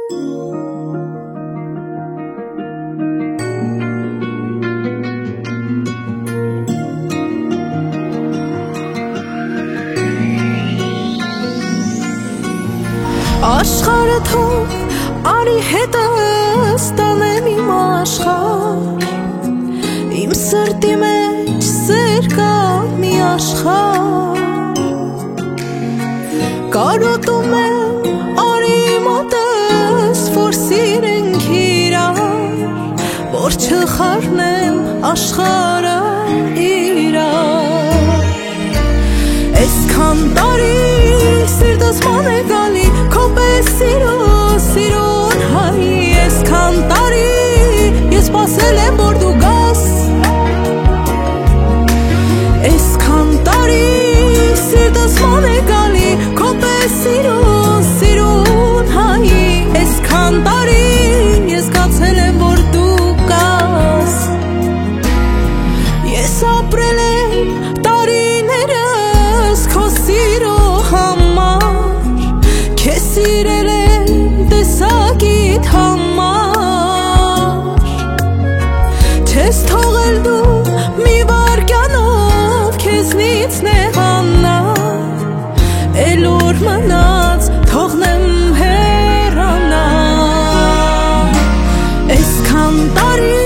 Աշխարհը թող արի հետս տանեմ իմ աշխարհ, իմ սրտի մեջ սեր կա մի աշխարհ, կարոտում եմ արի մոտս, որ սիրենք իրար, որ չխառնեմ աշխարհը իրար, այսքան տարի սիրտս ման է գալի քո պես սիրուն հայ, այսքան տարի ես սպասել եմ որ դու գաս, այսքան տարի սիրտս ման է գալի քո պես սիրուն հայ, այսքան տարի ես զգացել եմ որ դու գաս, ես ապրել եմ տարիներս քո սիրո համար, քեզ սիրել եմ տեսակիդ համար, չես թողել դու մի վայրկյանով քեզնից նեղանալ, էլ որ մնաց թողնեմ հեռանալ, այսքան տարի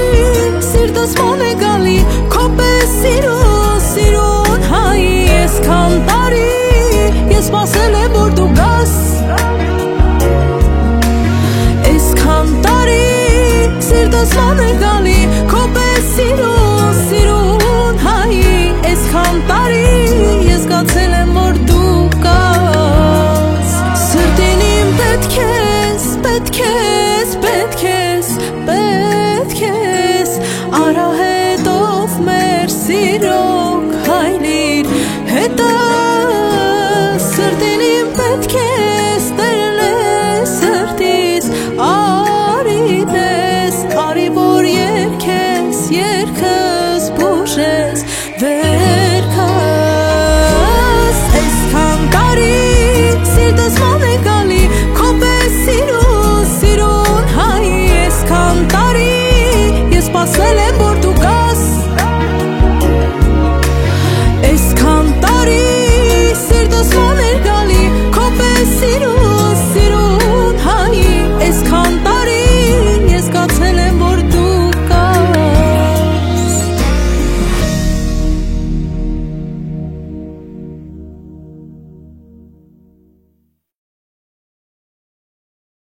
սիրտս ման է գալի քո պես սիրուն հայ, այսքան տարի ես սպասել եմ որ դու գաս, այսքան տարի սիրտս ման է գալի քո պես սիրուն հայ, այսքան տարի ես զգացել եմ որ դու գաս, սրտին իմ պետք ես